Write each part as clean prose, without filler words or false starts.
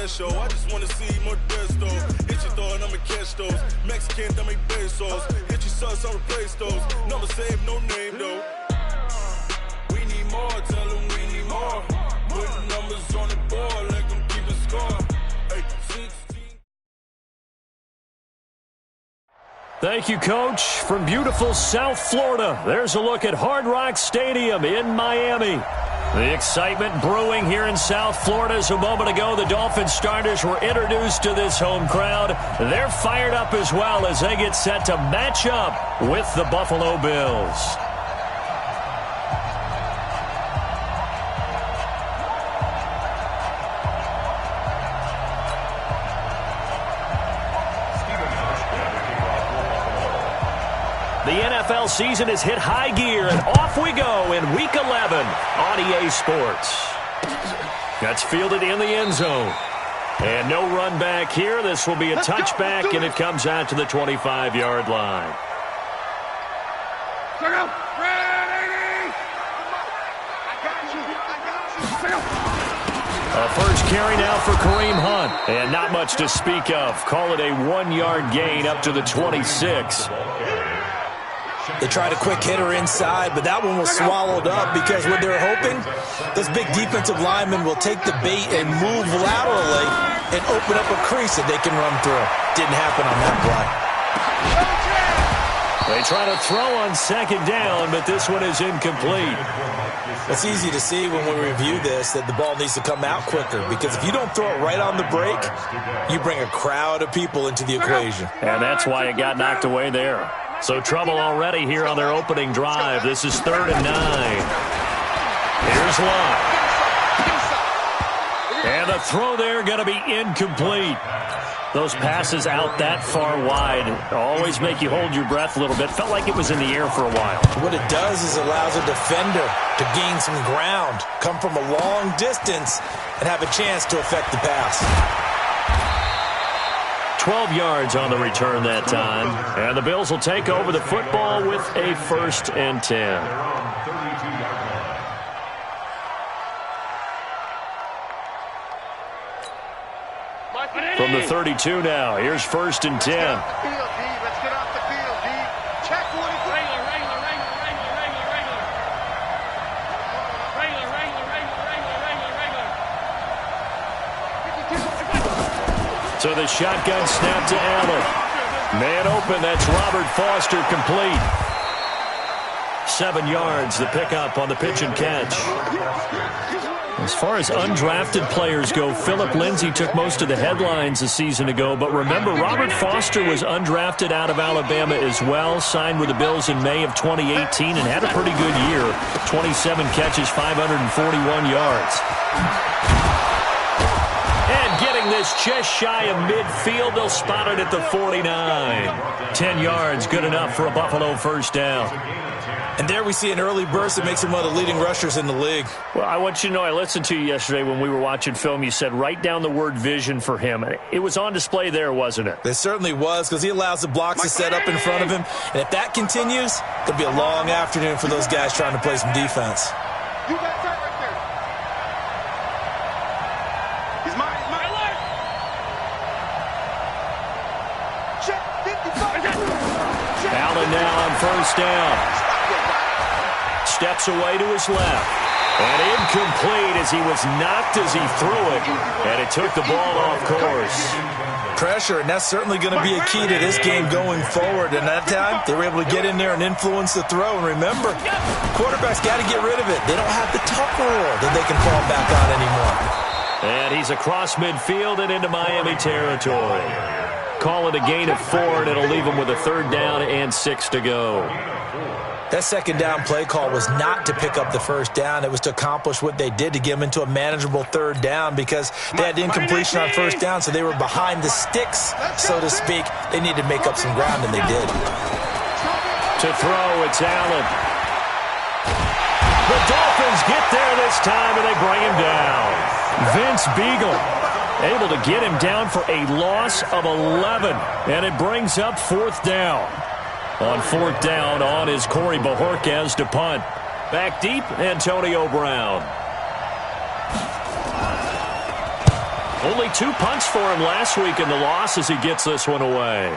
show. I just wanna see more desto. Hit your throw and I'ma catch those. Mexican, that make pesos. Hit your sauce, I'll replace those. Number save, no name though. We need more, tell them we need more. Put numbers on the board, let them keep the score. Hey, 16. Thank you, Coach. From beautiful South Florida, there's a look at Hard Rock Stadium in Miami. The excitement brewing here in South Florida as a moment ago. The Dolphins starters were introduced to this home crowd. They're fired up as well as they get set to match up with the Buffalo Bills. The NFL season has hit high gear, and off we go in Week 11 on EA Sports. That's fielded in the end zone. And no run back here. This will be a touchback, and it comes out to the 25-yard line. A first carry now for Kareem Hunt, and not much to speak of. Call it a 1-yard gain up to the 26. They tried a quick hitter inside, but that one was swallowed up because what they're hoping, those big defensive linemen will take the bait and move laterally and open up a crease that they can run through. Didn't happen on that play. They try to throw on second down, but this one is incomplete. It's easy to see when we review this that the ball needs to come out quicker because if you don't throw it right on the break, you bring a crowd of people into the equation. And that's why it got knocked away there. So trouble already here on their opening drive. This is 3rd and 9. Here's Locke. And the throw there going to be incomplete. Those passes out that far wide always make you hold your breath a little bit. Felt like it was in the air for a while. What it does is allows a defender to gain some ground, come from a long distance, and have a chance to affect the pass. 12 yards on the return that time. And the Bills will take over the football with a 1st and 10. From the 32 now, here's 1st and 10. Let's get off the field, D. Check one. So the shotgun snap to Allen. Man open, that's Robert Foster complete. 7 yards, the pickup on the pitch and catch. As far as undrafted players go, Philip Lindsay took most of the headlines a season ago. But remember, Robert Foster was undrafted out of Alabama as well, signed with the Bills in May of 2018 and had a pretty good year. 27 catches, 541 yards. And getting this just shy of midfield, they'll spot it at the 49. 10 yards, good enough for a Buffalo first down. And there we see an early burst that makes him one of the leading rushers in the league. Well, I want you to know, I listened to you yesterday when we were watching film. You said write down the word vision for him. It was on display there, wasn't it? It certainly was, because he allows the blocks to set up in front of him. And if that continues, it'll be a long afternoon for those guys trying to play some defense. You got that right there. He's mine. Check 55. Allen now on first down. Steps away to his left. And incomplete as he was knocked as he threw it. And it took the ball off course. Pressure, and that's certainly going to be a key to this game going forward. And that time, they were able to get in there and influence the throw. And remember, quarterbacks got to get rid of it. They don't have the tuck rule that they can fall back on anymore. And he's across midfield and into Miami territory. Call it a gain of 4, and it'll leave him with a 3rd down and 6 to go. That second down play call was not to pick up the first down. It was to accomplish what they did to get them into a manageable 3rd down because they had incompletion on first down, so they were behind the sticks, so to speak. They needed to make up some ground, and they did. To throw, it's Allen. The Dolphins get there this time, and they bring him down. Vince Beagle able to get him down for a loss of 11, and it brings up 4th down. On 4th down, on is Corey Bojorquez to punt. Back deep, Antonio Brown. Only 2 punts for him last week in the loss as he gets this one away.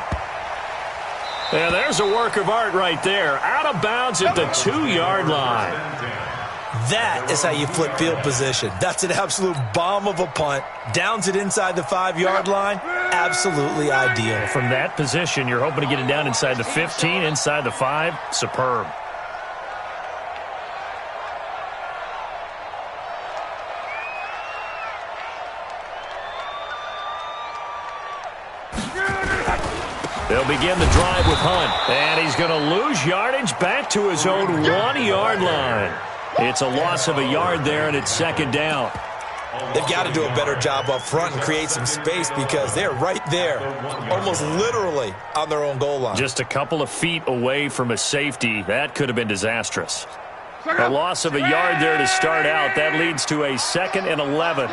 And there's a work of art right there. Out of bounds at the 2-yard line. That is how you flip field position. That's an absolute bomb of a punt. Downs it inside the 5-yard line. Absolutely ideal. From that position, you're hoping to get it down inside the 15, inside the 5. Superb. They'll begin the drive with Hunt. And he's going to lose yardage back to his own 1-yard line. It's a loss of a yard there, and it's 2nd down. They've got to do a better job up front and create some space because they're right there, almost literally on their own goal line. Just a couple of feet away from a safety. That could have been disastrous. A loss of a yard there to start out. That leads to a 2nd and 11.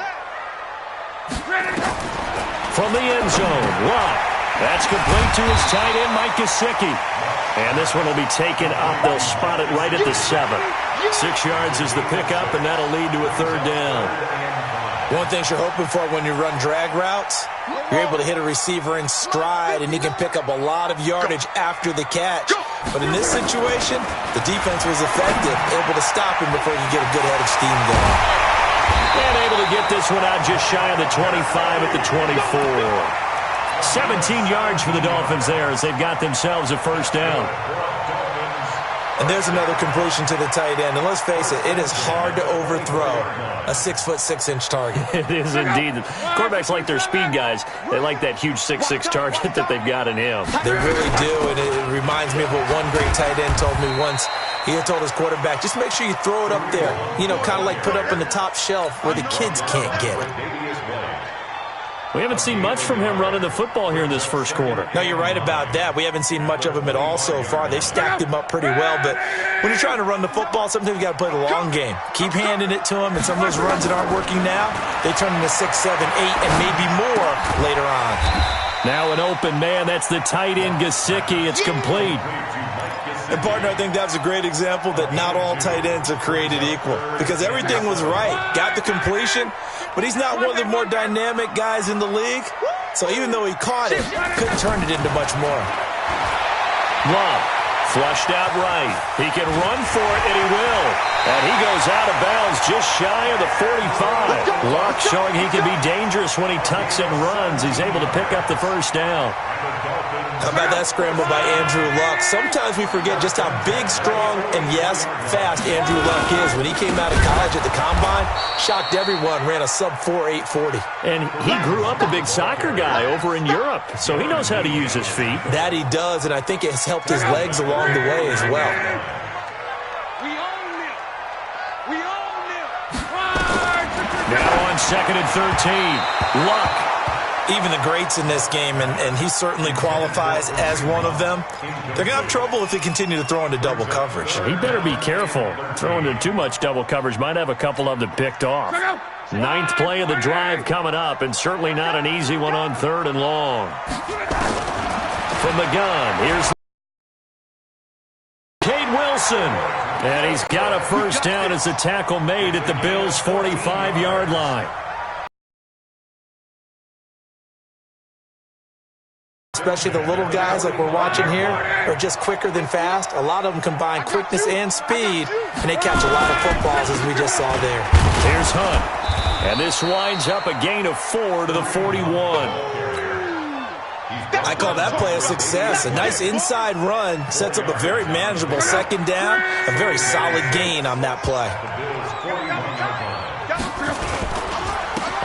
From the end zone, Locke. That's complete to his tight end, Mike Gesicki. And this one will be taken up. They'll spot it right at the 7. 6 yards is the pickup, and that'll lead to a 3rd down. One thing you're hoping for when you run drag routes, you're able to hit a receiver in stride, and he can pick up a lot of yardage after the catch. But in this situation, the defense was effective, able to stop him before he could get a good head of steam going. And able to get this one out just shy of the 25 at the 24. 17 yards for the Dolphins there as they've got themselves a 1st down. And there's another completion to the tight end. And let's face it, it is hard to overthrow a 6'6" target. It is indeed. Quarterbacks like their speed guys. They like that huge 6'6" target that they've got in him. They really do, and it reminds me of what one great tight end told me once. He had told his quarterback, just make sure you throw it up there. You know, kind of like put up in the top shelf where the kids can't get it. We haven't seen much from him running the football here in this 1st quarter. No, you're right about that. We haven't seen much of him at all so far. They've stacked him up pretty well, but when you're trying to run the football, sometimes you got to play the long game. Keep handing it to him, and some of those runs that aren't working now, they turn into 6, 7, 8, and maybe more later on. Now an open man. That's the tight end, Gesicki. It's complete. And, partner, I think that's a great example that not all tight ends are created equal because everything was right. Got the completion, but he's not one of the more dynamic guys in the league. So even though he caught it, couldn't turn it into much more. Love, flushed out right. He can run for it, and he will. And he goes out of bounds just shy of the 45. Luck showing he can be dangerous when he tucks and runs. He's able to pick up the 1st down. How about that scramble by Andrew Luck? Sometimes we forget just how big, strong, and, yes, fast Andrew Luck is. When he came out of college at the Combine, shocked everyone, ran a sub-4 840. And he grew up a big soccer guy over in Europe, so he knows how to use his feet. That he does, and I think it has helped his legs along the way as well. Now on 2nd and 13, Luck. Even the greats in this game, and he certainly qualifies as one of them, they're going to have trouble if they continue to throw into double coverage. He better be careful. Throwing into too much double coverage might have a couple of them picked off. 9th play of the drive coming up, and certainly not an easy one on 3rd and long. From the gun, here's Cade Wilson. And he's got a 1st down as the tackle made at the Bills' 45-yard line. Especially the little guys like we're watching here are just quicker than fast. A lot of them combine quickness and speed, and they catch a lot of footballs as we just saw there. Here's Hunt. And this winds up a gain of 4 to the 41. I call that play a success. A nice inside run sets up a very manageable 2nd down. A very solid gain on that play.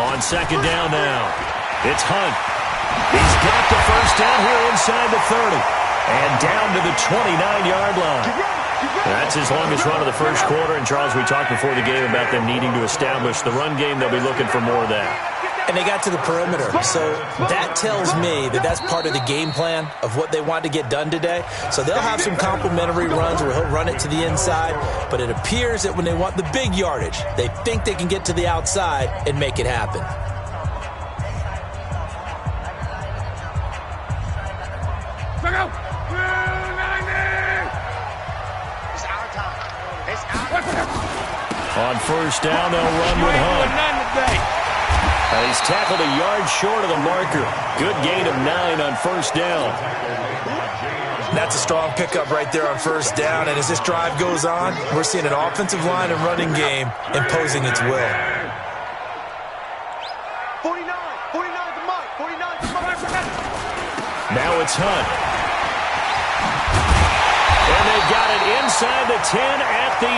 On 2nd down now, it's Hunt. He's got the 1st down here inside the 30. And down to the 29-yard line. That's his longest run of the 1st quarter. And, Charles, we talked before the game about them needing to establish the run game. They'll be looking for more of that. And they got to the perimeter. So that tells me that that's part of the game plan of what they want to get done today. So they'll have some complementary runs where he'll run it to the inside. But it appears that when they want the big yardage, they think they can get to the outside and make it happen. On 1st down, they'll run with Hunt. And he's tackled a yard short of the marker. Good gain of 9 on first down. That's a strong pickup right there on first down. And as this drive goes on, we're seeing an offensive line and running game imposing its will. 49 to Mike. 49 to Mike. Now it's Hunt. And they got it inside the 10 at the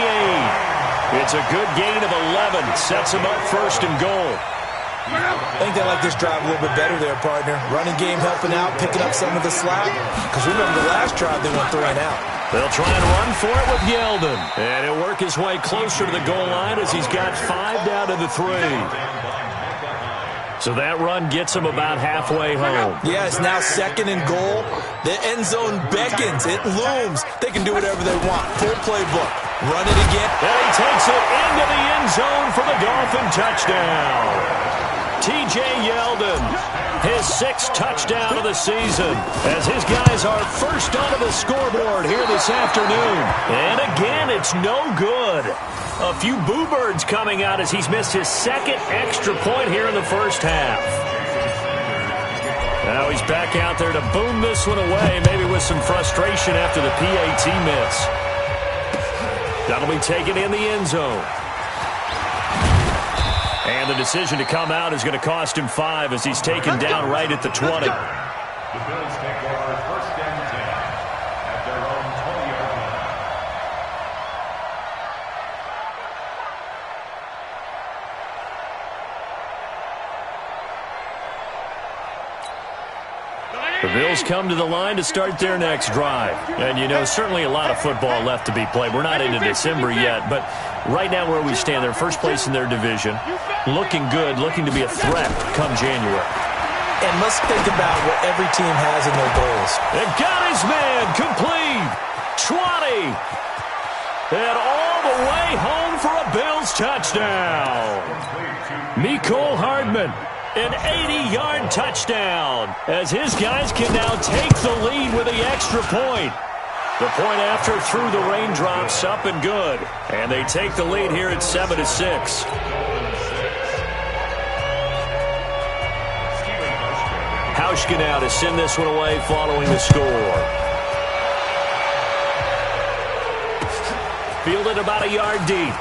8. It's a good gain of 11. Sets them up first and goal. I think they like this drive a little bit better there, partner. Running game helping out, picking up some of the slack. Because remember the last drive they went 3 and out. They'll try and run for it with Yeldon. And he'll work his way closer to the goal line as he's got 5 down to the 3. So that run gets him about halfway home. Yeah, it's now 2nd and goal. The end zone beckons. It looms. They can do whatever they want. Full playbook. Run it again. And he takes it into the end zone for the Dolphin touchdown. T.J. Yeldon, his 6th touchdown of the season, as his guys are first onto the scoreboard here this afternoon. And again, it's no good. A few boo birds coming out as he's missed his 2nd extra point here in the first half. Now he's back out there to boom this one away, maybe with some frustration after the PAT miss. That'll be taken in the end zone. And the decision to come out is going to cost him 5 as he's taken down right at the 20. The Bills take over first and 10 at their own 20-yard line. The Bills come to the line to start their next drive. And, you know, certainly a lot of football left to be played. We're not into December yet, but right now where we stand, they're first place in their division, looking good, looking to be a threat come January. And let's think about what every team has in their goals. And got his man complete. 20. And all the way home for a Bills touchdown. Mecole Hardman. An 80-yard touchdown as his guys can now take the lead with the extra point. The point after through the raindrops up and good. And they take the lead here at 7-6. Hauschka now to send this one away following the score. Fielded about a yard deep.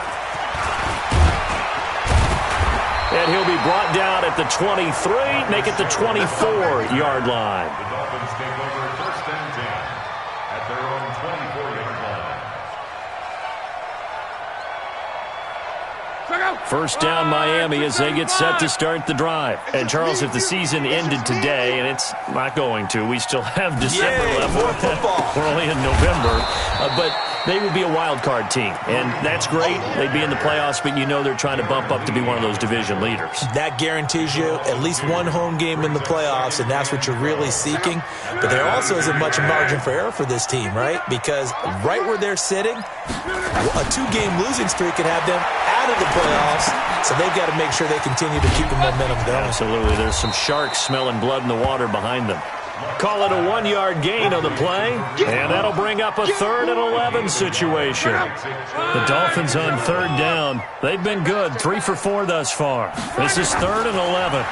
And he'll be brought down at the 23, make it the 24-yard line. The Dolphins take over first and 10 at their own 24-yard line. First down Miami as they get set to start the drive. And Charles, if the season ended today, and it's not going to, we still have December left. More football. We're only in November. But they would be a wild card team, and that's great. They'd be in the playoffs, but you know they're trying to bump up to be one of those division leaders. That guarantees you at least one home game in the playoffs, and that's what you're really seeking. But there also isn't much margin for error for this team, right? Because right where they're sitting, a 2-game losing streak could have them out of the playoffs, so they've got to make sure they continue to keep the momentum going. Absolutely. There's some sharks smelling blood in the water behind them. Call it a 1-yard gain on the play, and that'll bring up a 3rd and 11 situation. The Dolphins on 3rd down. They've been good, 3 for 4 thus far. This is 3rd and 11.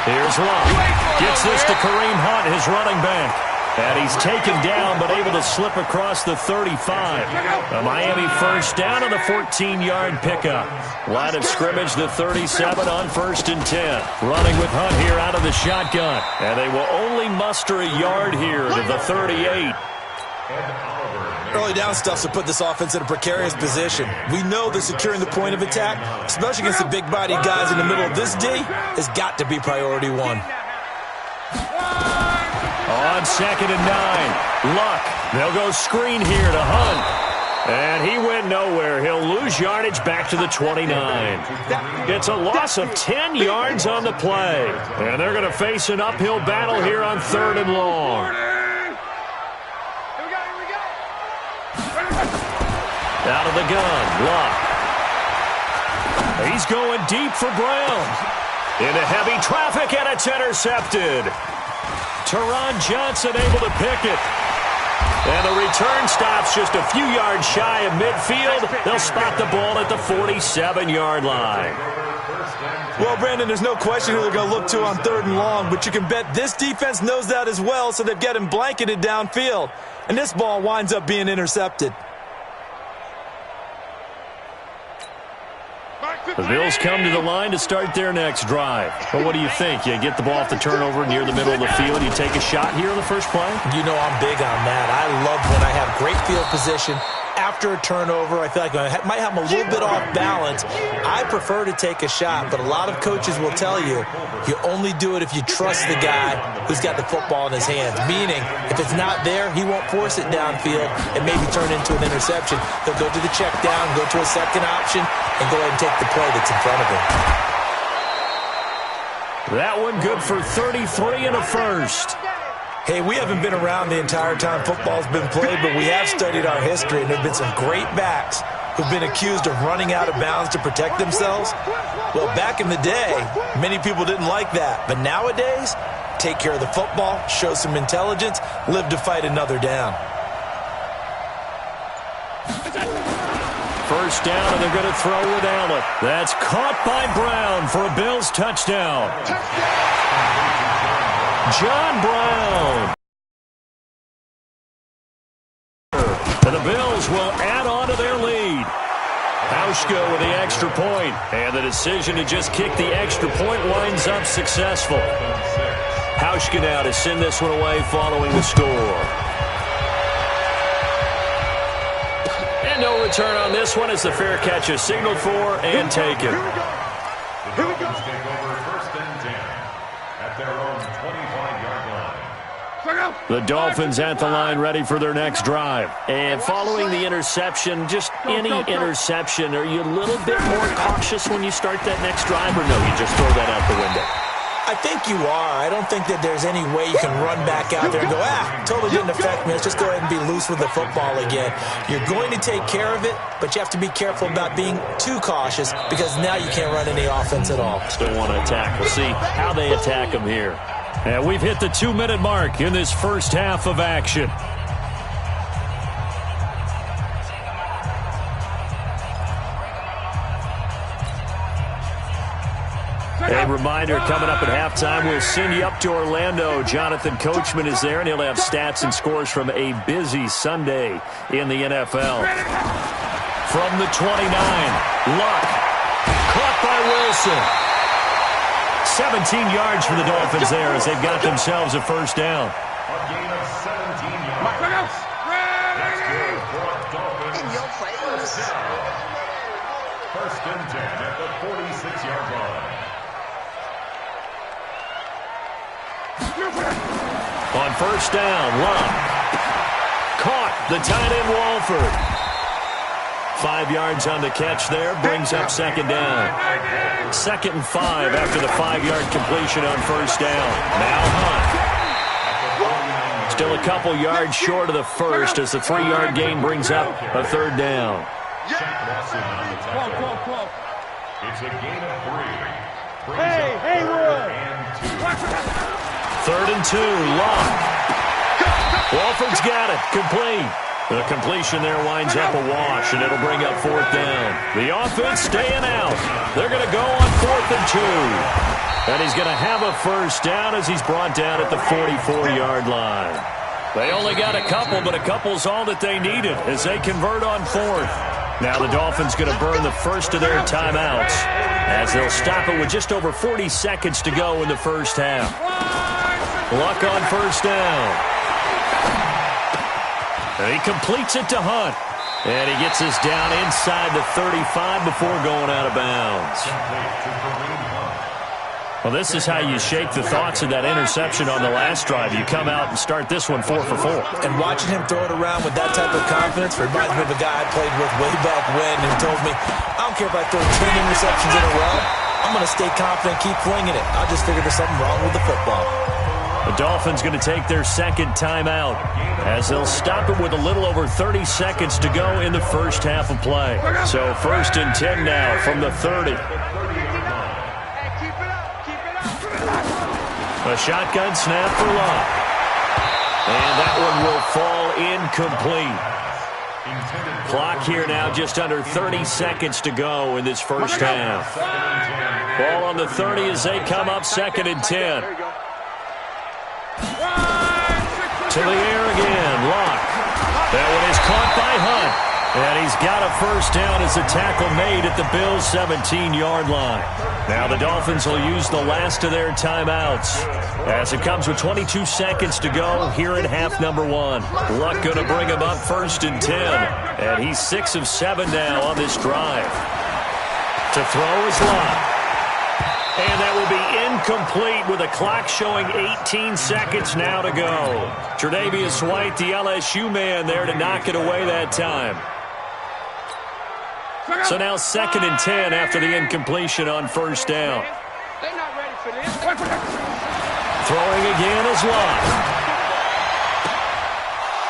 Here's Locke. Gets this to Kareem Hunt, his running back. And he's taken down, but able to slip across the 35. A Miami first down on the 14-yard pickup. Line of scrimmage, the 37 on 1st and 10. Running with Hunt here out of the shotgun. And they will only muster a yard here to the 38. Early down stuff to put this offense in a precarious position. We know that securing the point of attack, especially against the big-bodied guys in the middle of this D, has got to be priority 1. On 2nd and 9, Luck. They'll go screen here to Hunt. And he went nowhere. He'll lose yardage back to the 29. It's a loss of 10 yards on the play. And they're going to face an uphill battle here on 3rd and long. Out of the gun, Luck. He's going deep for Brown. Into heavy traffic, and it's intercepted. Teron Johnson able to pick it. And the return stops just a few yards shy of midfield. They'll spot the ball at the 47-yard line. Well, Brandon, there's no question who they're going to look to on 3rd and long, but you can bet this defense knows that as well, so they've got him blanketed downfield. And this ball winds up being intercepted. The Bills come to the line to start their next drive. But what do you think? You get the ball off the turnover near the middle of the field. You take a shot here on the first play? You know I'm big on that. I love when I have great field position. After a turnover, I feel like I might have them a little bit off balance. I prefer to take a shot, but a lot of coaches will tell you, you only do it if you trust the guy who's got the football in his hands. Meaning, if it's not there, he won't force it downfield and maybe turn into an interception. He'll go to the check down, go to a second option, and go ahead and take the play that's in front of him. That one good for 33 and a first. Hey, we haven't been around the entire time football's been played, but we have studied our history, and there have been some great backs who've been accused of running out of bounds to protect themselves. Well, back in the day, many people didn't like that. But nowadays, take care of the football, show some intelligence, live to fight another down. First down, and they're going to throw with Allen. That's caught by Brown for a Bills touchdown. John Brown. And the Bills will add on to their lead. Hauschka with the extra point. And the decision to just kick the extra point winds up successful. Hauschka now to send this one away following the score. And no return on this one as the fair catch is signaled for and taken. The Dolphins take over 1st and 10 at their own 25-yard line. The Dolphins at the line ready for their next drive. And following the interception, just any interception, are you a little bit more cautious when you start that next drive, or no, you just throw that out the window? I think you are. I don't think that there's any way you can run back out there and go, totally didn't affect me. Let's just go ahead and be loose with the football again. You're going to take care of it, but you have to be careful about being too cautious because now you can't run any offense at all. Still want to attack. We'll see how they attack them here. And we've hit the 2-minute mark in this first half of action. A reminder, coming up at halftime, we'll send you up to Orlando. Jonathan Coachman is there, and he'll have stats and scores from a busy Sunday in the NFL. From the 29, Luck, caught by Wilson. 17 yards for the Dolphins there as they've got themselves a first down. A gain of 17 yards. That's good for Dolphins. First and 10 at the 46-yard line. On first down, Luck caught the tight end Walford. 5 yards on the catch there, brings up second down. 2nd and 5 after the 5-yard completion on first down. Now Hunt. Still a couple yards short of the first as the 3-yard gain brings up a third down. It's a gain of 3. Hey, Roy. 3rd and 2, Luck. Walford's got it, complete. The completion there winds up a wash, and it'll bring up 4th down. The offense staying out. They're going to go on 4th and 2. And he's going to have a first down as he's brought down at the 44-yard line. They only got a couple, but a couple's all that they needed as they convert on 4th. Now the Dolphins going to burn the first of their timeouts as they'll stop it with just over 40 seconds to go in the first half. Luck on first down. And he completes it to Hunt. And he gets us down inside the 35 before going out of bounds. Well, this is how you shake the thoughts of that interception on the last drive. You come out and start this one 4 for 4. And watching him throw it around with that type of confidence reminds me of a guy I played with way back when who told me, I don't care if I throw 10 interceptions in a row. I'm going to stay confident, keep flinging it. I just figured there's something wrong with the football. The Dolphins going to take their second timeout as they'll stop it with a little over 30 seconds to go in the first half of play. So 1st and 10 now from the 30. A shotgun snap for Luck. And that one will fall incomplete. Clock here now just under 30 seconds to go in this first half. Ball on the 30 as they come up 2nd and 10. To the air again. Locke. That one is caught by Hunt. And he's got a first down as the tackle made at the Bills' 17-yard line. Now the Dolphins will use the last of their timeouts as it comes with 22 seconds to go here in half number 1. Luck going to bring him up 1st and 10. And he's 6 of 7 now on this drive. To throw is Locke. And that will be incomplete with the clock showing 18 seconds now to go. Tre'Davious White, the LSU man, there to knock it away that time. So now 2nd and 10 after the incompletion on first down. They're not ready for this. Throwing again is Locke.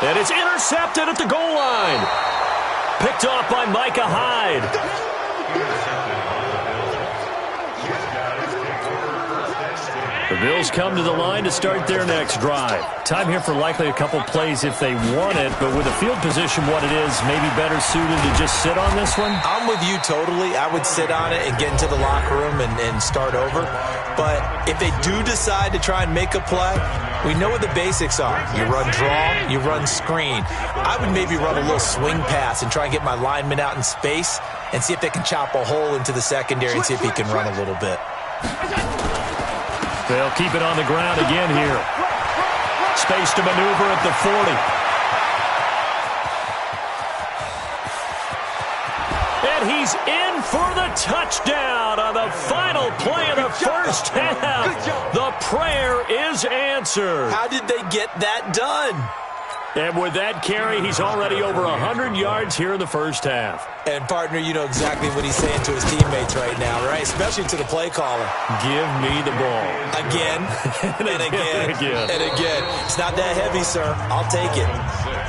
And it's intercepted at the goal line. Picked off by Micah Hyde. The Bills come to the line to start their next drive. Time here for likely a couple plays if they want it, but with the field position what it is, maybe better suited to just sit on this one? I'm with you totally. I would sit on it and get into the locker room and start over. But if they do decide to try and make a play, we know what the basics are. You run draw, you run screen. I would maybe run a little swing pass and try and get my lineman out in space and see if they can chop a hole into the secondary and see if he can run a little bit. They'll keep it on the ground again here. Space to maneuver at the 40. And he's in for the touchdown on the final play of the first half. The prayer is answered. How did they get that done? And with that carry, he's already over 100 yards here in the first half. And, partner, you know exactly what he's saying to his teammates right now, right? Especially to the play caller. Give me the ball. Again, and again, and again. It's not that heavy, sir. I'll take it.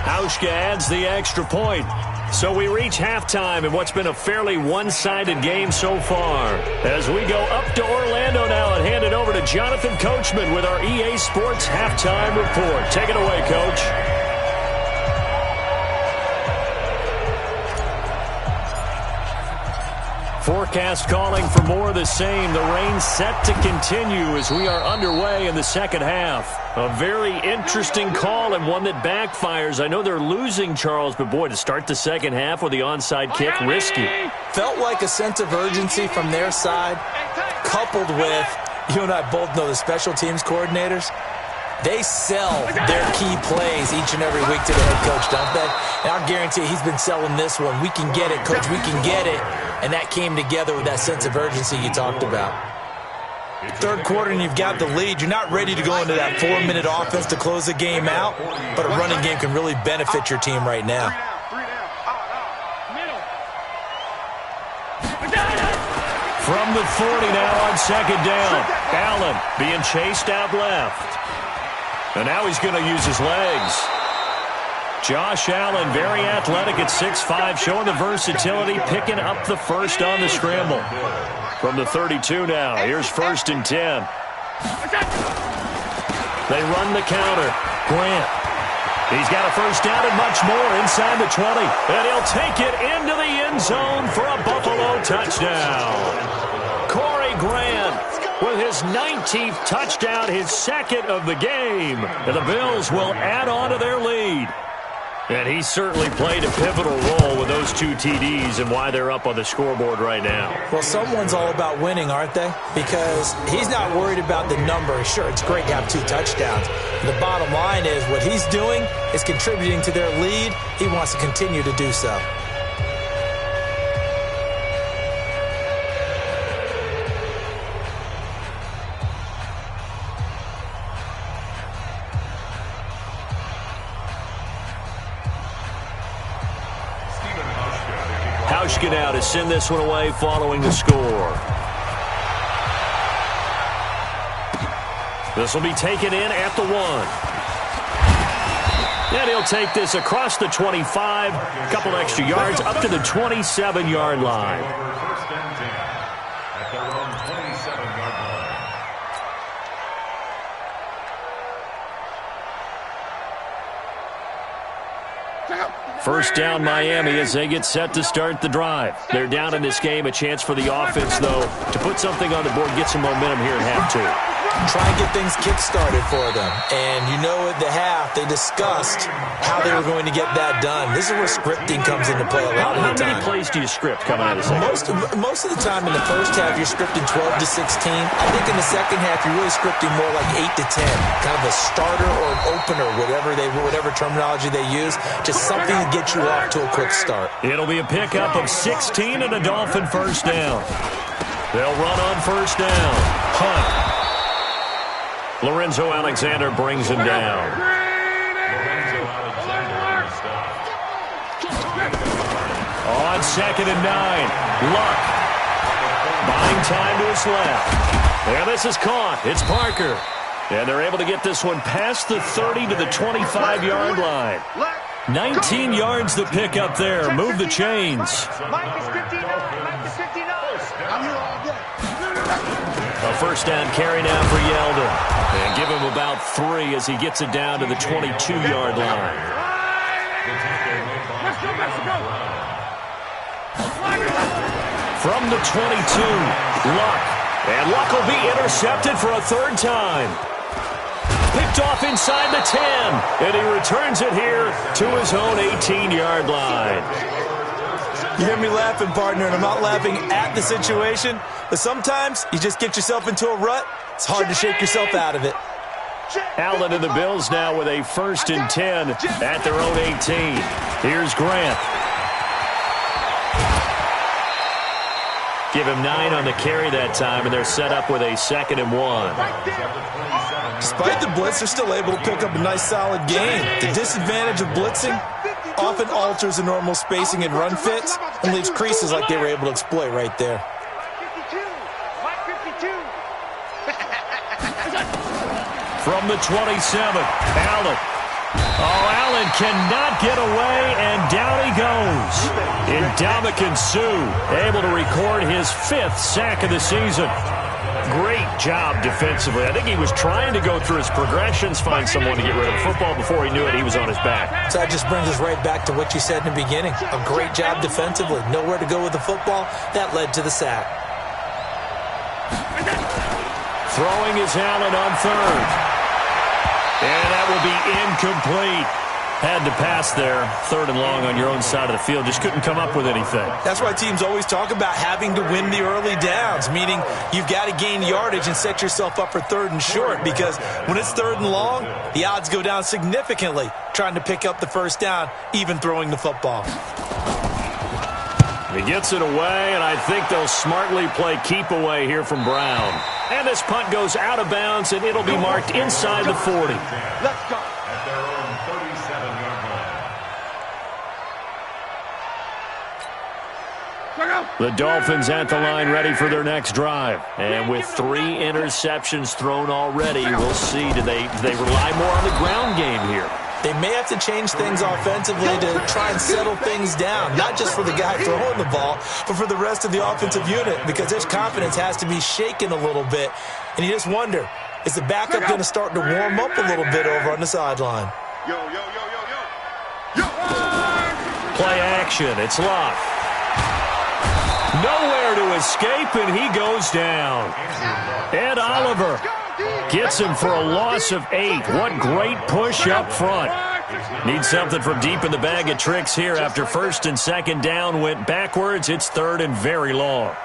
Hauschka adds the extra point. So we reach halftime in what's been a fairly one-sided game so far. As we go up to Orlando now and hand it over to Jonathan Coachman with our EA Sports Halftime Report. Take it away, Coach. Forecast calling for more of the same. The rain set to continue as we are underway in the second half. A very interesting call and one that backfires. I know they're losing, Charles, but boy, to start the second half with the onside kick, risky. Felt like a sense of urgency from their side, coupled with, you and I both know the special teams coordinators. They sell their key plays each and every week to the head coach, don't they? And I guarantee he's been selling this one. We can get it, coach. We can get it. And that came together with that sense of urgency you talked about. Third quarter and you've got the lead. You're not ready to go into that 4-minute offense to close the game out, but a running game can really benefit your team right now. From the 40 now on second down. Allen being chased out left. And now he's going to use his legs. Josh Allen, very athletic at 6'5", showing the versatility, picking up the first on the scramble. From the 32 now, here's 1st and 10. They run the counter. Grant. He's got a first down and much more inside the 20. And he'll take it into the end zone for a Buffalo touchdown. Corey Grant with his 19th touchdown, his second of the game. And the Bills will add on to their lead. And he certainly played a pivotal role with those 2 TDs and why they're up on the scoreboard right now. Well, someone's all about winning, aren't they? Because he's not worried about the number. Sure, it's great to have 2 touchdowns. The bottom line is what he's doing is contributing to their lead. He wants to continue to do so. Hauschka now to send this one away following the score. This will be taken in at the 1. And he'll take this across the 25, a couple extra yards, up to the 27-yard line. First and 10 at their own 27-yard line. First down, Miami, as they get set to start the drive. They're down in this game. A chance for the offense, though, to put something on the board, get some momentum here in half two. Try and get things kick-started for them. And you know at the half, they discussed how they were going to get that done. This is where scripting comes into play a lot of the time. How many plays do you script coming out of the second? Most of the time in the first half, you're scripting 12 to 16. I think in the second half, you're really scripting more like 8 to 10. Kind of a starter or an opener, whatever terminology they use. Just something to get you off to a quick start. It'll be a pickup of 16 and a Dolphin first down. They'll run on first down. Hunt. Lorenzo Alexander brings him down. On 2nd and 9. Luck. Buying time to his left. And this is caught. It's Parker. And they're able to get this one past the 30 to the 25-yard line. 19 yards to pick up there. Move the chains. Mike is 59. Mike is 59. I'm here all day. A first down carry now for Yeldon. And give him about 3 as he gets it down to the 22-yard line. Let's go. From the 22, Luck. And Luck will be intercepted for a 3rd time. Picked off inside the 10. And he returns it here to his own 18-yard line. You hear me laughing, partner, and I'm not laughing at the situation, but sometimes you just get yourself into a rut. It's hard to shake yourself out of it. Allen and the Bills now with a 1st and 10 at their own 18. Here's Grant. Give him 9 on the carry that time, and they're set up with a 2nd and 1. Despite the blitz, they're still able to pick up a nice, solid gain. The disadvantage of blitzing often alters the normal spacing and run fits and leaves creases like they were able to exploit right there. From the 27, Allen. Oh, Allen cannot get away, and down he goes. Ndamukong Suh able to record his 5th sack of the season. Great job defensively. I think he was trying to go through his progressions, find someone to get rid of the football. Before he knew it, he was on his back. So that just brings us right back to what you said in the beginning. A great job defensively. Nowhere to go with the football. That led to the sack. Throwing is Allen on 3rd. And that will be incomplete. Had to pass there. 3rd and long on your own side of the field. Just couldn't come up with anything. That's why teams always talk about having to win the early downs, meaning you've got to gain yardage and set yourself up for 3rd and short, because when it's 3rd and long, the odds go down significantly trying to pick up the first down, even throwing the football. He gets it away, and I think they'll smartly play keep away here from Brown. And this punt goes out of bounds, and it'll be marked inside the 40. Let's go. At their own 37-yard line. The Dolphins at the line ready for their next drive. And with 3 interceptions thrown already, we'll see. Do they rely more on the ground game here? They may have to change things offensively to try and settle things down, not just for the guy throwing the ball, but for the rest of the offensive unit, because his confidence has to be shaken a little bit. And you just wonder, is the backup going to start to warm up a little bit over on the sideline? Yo. Play action. It's Luck. Nowhere to escape, and he goes down. Ed Oliver gets him for a loss of 8. What great push up front. Need something from deep in the bag of tricks here after 1st and 2nd down went backwards. It's 3rd and very long.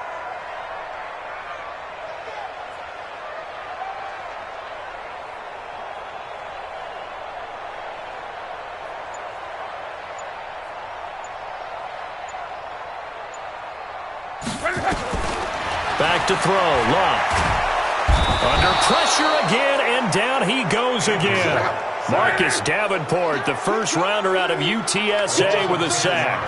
Back to throw. Luck. Under pressure again, and down he goes again. Marcus Davenport, the first-rounder out of UTSA with a sack.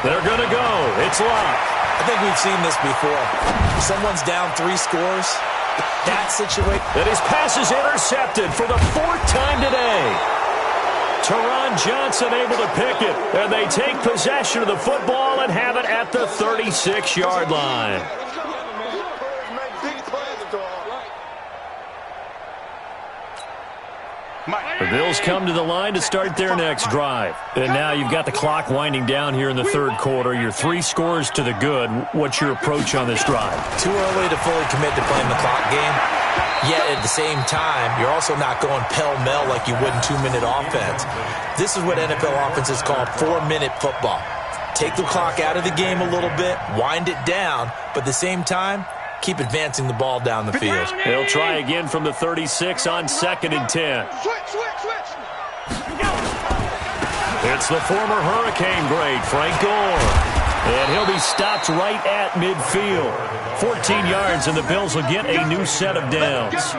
They're going to go. It's Luck. I think we've seen this before. Someone's down 3 scores. That situation. And his pass is intercepted for the 4th time today. Teron Johnson able to pick it, and they take possession of the football and have it at the 36-yard line. The Bills come to the line to start their next drive. And now you've got the clock winding down here in the third quarter. You're 3 scores to the good. What's your approach on this drive? Too early to fully commit to playing the clock game. Yet at the same time, you're also not going pell-mell like you would in 2-minute offense. This is what NFL offenses call 4-minute football. Take the clock out of the game a little bit, wind it down, but at the same time, keep advancing the ball down the field. They'll try again from the 36 on 2nd and 10. It's the former Hurricane great, Frank Gore. And he'll be stopped right at midfield. 14 yards, and the Bills will get a new set of downs.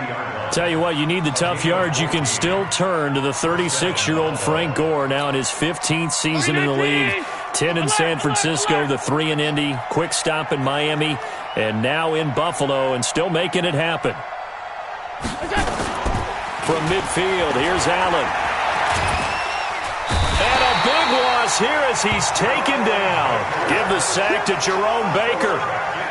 Tell you what, you need the tough yards. You can still turn to the 36-year-old Frank Gore, now in his 15th season in the league. 10 in San Francisco, the 3 in Indy, quick stop in Miami, and now in Buffalo, and still making it happen. From midfield, here's Allen. And a big loss here as he's taken down. Give the sack to Jerome Baker.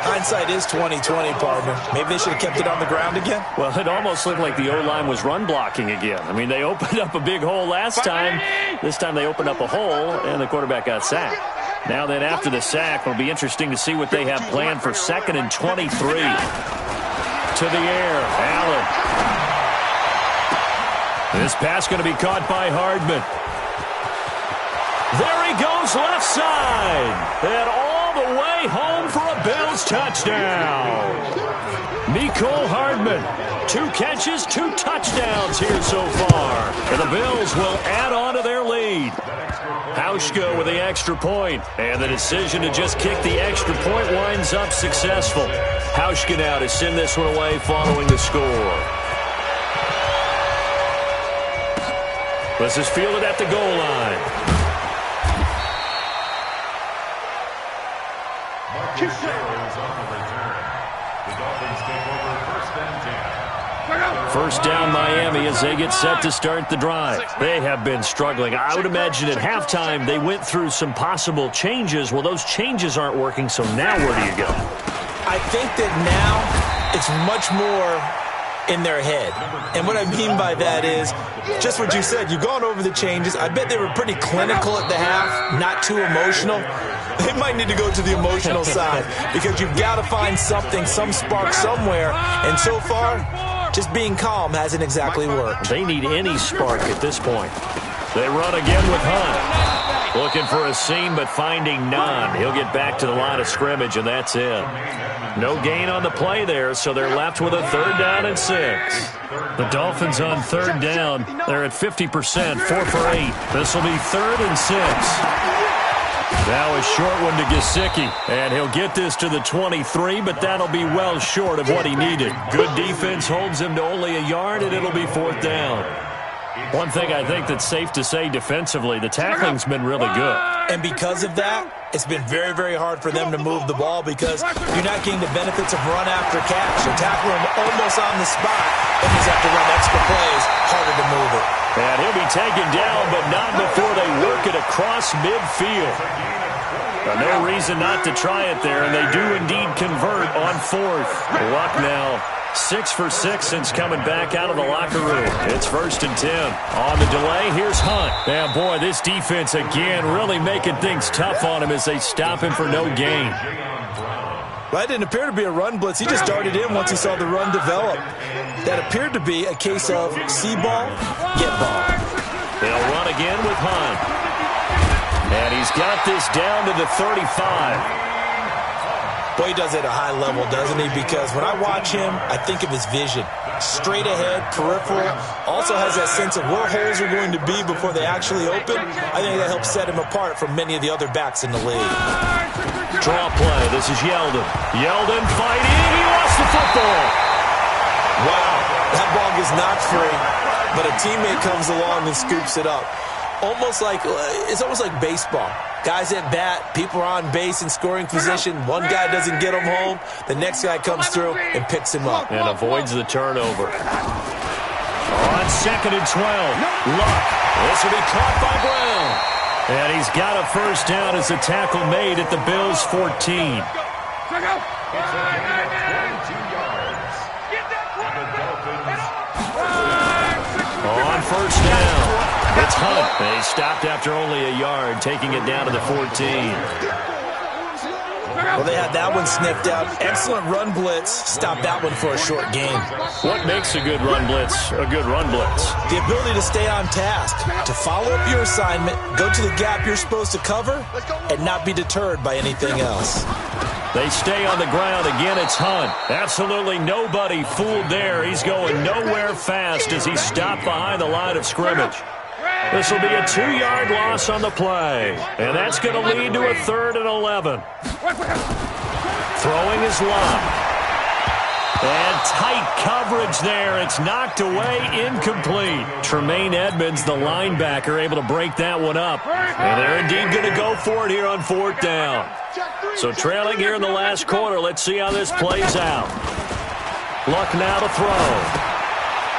Hindsight is 20/20, partner. Maybe they should have kept it on the ground again. Well, it almost looked like the O-line was run blocking again. I mean, they opened up a big hole last time. This time they opened up a hole, and the quarterback got sacked. Now then, after the sack, it'll be interesting to see what they have planned for 2nd and 23. To the air, Allen. This pass going to be caught by Hardman. There he goes left side. And all the way home for a Bills touchdown. Mecole Hardman. 2 catches, 2 touchdowns here so far. And the Bills will add on to their lead. Hauschka with the extra point. And the decision to just kick the extra point winds up successful. Hauschka now to send this one away following the score. This is fielded at the goal line. First down Miami as they get set to start the drive. They have been struggling. I would imagine at halftime they went through some possible changes. Well, those changes aren't working, so now where do you go? I think that now it's much more in their head. And what I mean by that is just what you said. You've gone over the changes. I bet they were pretty clinical at the half, not too emotional. They might need to go to the emotional side because you've got to find something, some spark somewhere. And so far, just being calm hasn't exactly worked. They need any spark at this point. They run again with Hunt. Looking for a seam, but finding none. He'll get back to the line of scrimmage, and that's it. No gain on the play there, so they're left with a 3rd down and 6. The Dolphins on 3rd down. They're at 50%, 4 for 8. This will be 3rd and 6. Now a short one to Gesicki, and he'll get this to the 23, but that'll be well short of what he needed. Good defense holds him to only a yard, and it'll be 4th down. One thing I think that's safe to say defensively, the tackling's been really good. And because of that, it's been very, very hard for them to move the ball because you're not getting the benefits of run after catch. You're tackling him almost on the spot, and he's have to run extra plays, harder to move it. And he'll be taken down, but not before they work it across midfield. No reason not to try it there, and they do indeed convert on 4th. Luck now 6 for 6 since coming back out of the locker room. It's 1st and 10. On the delay, here's Hunt. And boy, this defense again really making things tough on him as they stop him for no gain. Well, that didn't appear to be a run blitz. He just darted in once he saw the run develop. That appeared to be a case of see ball, get ball. They'll run again with Hunt. And he's got this down to the 35. Boy, he does it at a high level, doesn't he? Because when I watch him, I think of his vision. Straight ahead, peripheral. Also has that sense of where holes are going to be before they actually open. I think that helps set him apart from many of the other backs in the league. Draw play. This is Yeldon. Yeldon fighting. He lost the football. Wow. That ball gets knocked free, but a teammate comes along and scoops it up. It's almost like baseball. Guys at bat, people are on base in scoring position. One guy doesn't get him home. The next guy comes through and picks him up. And avoids the turnover. On 2nd and 12. Luck. This will be caught by Brown. And he's got a 1st down as a tackle made at the Bills' 14. On first down. It's Hunt. They stopped after only a yard, taking it down to the 14. Well, they had that one sniffed out. Excellent run blitz. Stop that one for a short gain. What makes a good run blitz a good run blitz? The ability to stay on task, to follow up your assignment, go to the gap you're supposed to cover, and not be deterred by anything else. They stay on the ground. Again, it's Hunt. Absolutely nobody fooled there. He's going nowhere fast as he stopped behind the line of scrimmage. This will be a 2-yard loss on the play, and that's going to lead to a 3rd and 11. Throwing his line. And tight coverage there. It's knocked away, incomplete. Tremaine Edmonds, the linebacker, able to break that one up. And they're indeed going to go for it here on 4th down. So trailing here in the last quarter, let's see how this plays out. Luck now to throw.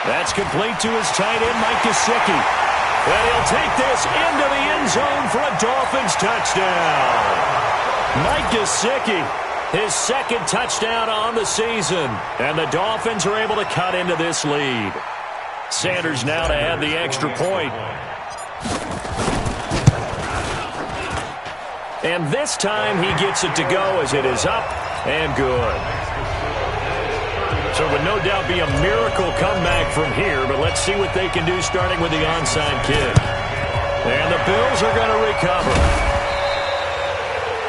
That's complete to his tight end, Mike Gesicki. And he'll take this into the end zone for a Dolphins touchdown. Mike Gesicki, his 2nd touchdown on the season. And the Dolphins are able to cut into this lead. Sanders now to add the extra point. And this time he gets it to go as it is up and good. So it would no doubt be a miracle comeback from here, but let's see what they can do starting with the onside kick. And the Bills are going to recover.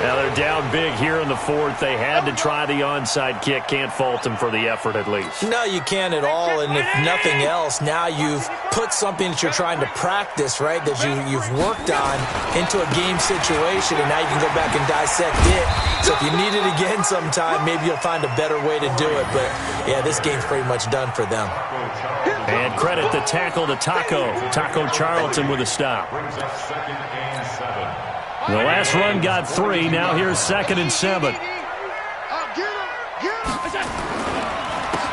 Now they're down big here in the 4th. They had to try the onside kick. Can't fault them for the effort at least. No, you can't at all. And if nothing else, now you've put something that you're trying to practice, right, that you've worked on into a game situation, and now you can go back and dissect it. So if you need it again sometime, maybe you'll find a better way to do it. But, yeah, this game's pretty much done for them. And credit the tackle to Taco Charlton with a stop. The last run got 3. Now here's 2nd and 7.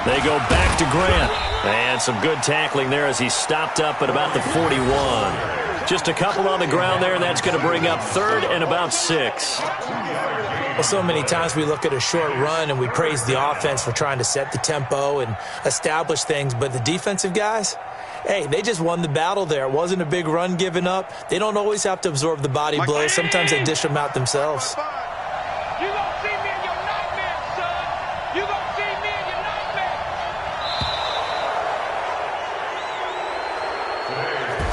They go back to Grant. And some good tackling there as he stopped up at about the 41. Just a couple on the ground there, and that's going to bring up 3rd and about 6. Well, so many times we look at a short run and we praise the offense for trying to set the tempo and establish things, but the defensive guys, hey, they just won the battle there. It wasn't a big run given up. They don't always have to absorb the body blows. Sometimes they dish them out themselves. You gonna see me in your nightmares, son. You gonna see me in your nightmares.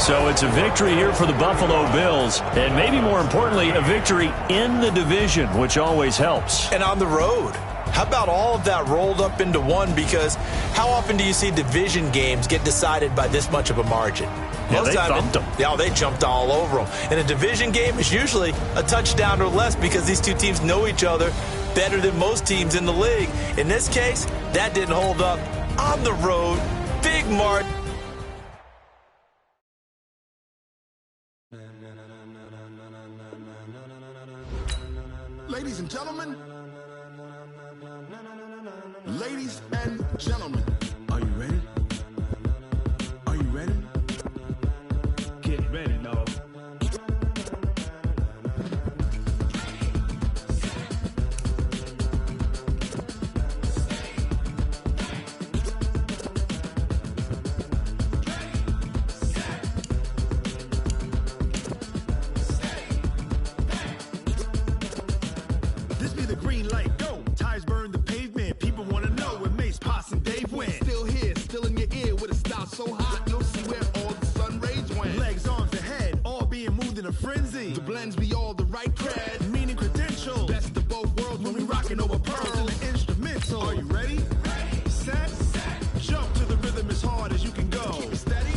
So it's a victory here for the Buffalo Bills, and maybe more importantly, a victory in the division, which always helps. And on the road. How about all of that rolled up into one? Because how often do you see division games get decided by this much of a margin? Yeah, they thumped them. Yeah, they jumped all over them. And a division game is usually a touchdown or less because these two teams know each other better than most teams in the league. In this case, that didn't hold up. On the road, big margin. Ladies and gentlemen, ladies and gentlemen, are you ready? Are you ready? Get ready, dog. This be the green light, go. Tires burn the pavement. People want to know where Mace, Potts, and Dave went. Still here, still in your ear with a style so hot. You'll see where all the sun rays went. Legs, arms, and head, all being moved in a frenzy. The blends be all the right cred, meaning credentials. Best of both worlds when we rockin' over pearls in the instrumental. Are you ready? Set, jump to the rhythm as hard as you can go. Keep it steady,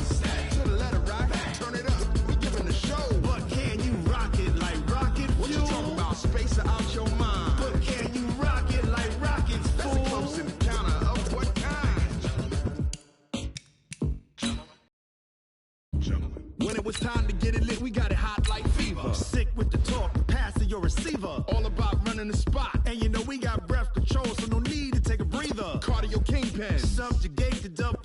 to the letter rock. Turn it up, we giving the show. But can you rock it like rocket fuel? What you talking about? Space out your mind. But can you rock it like rockets, fool? That's a close encounter of what kind? Gentlemen. When it was time to get it lit, we got it hot like fever. Sick with the talk, pass to your receiver. All about running the spot. And you know we got breath control, so no need to take a breather. Cardio kingpin, subjugate the dub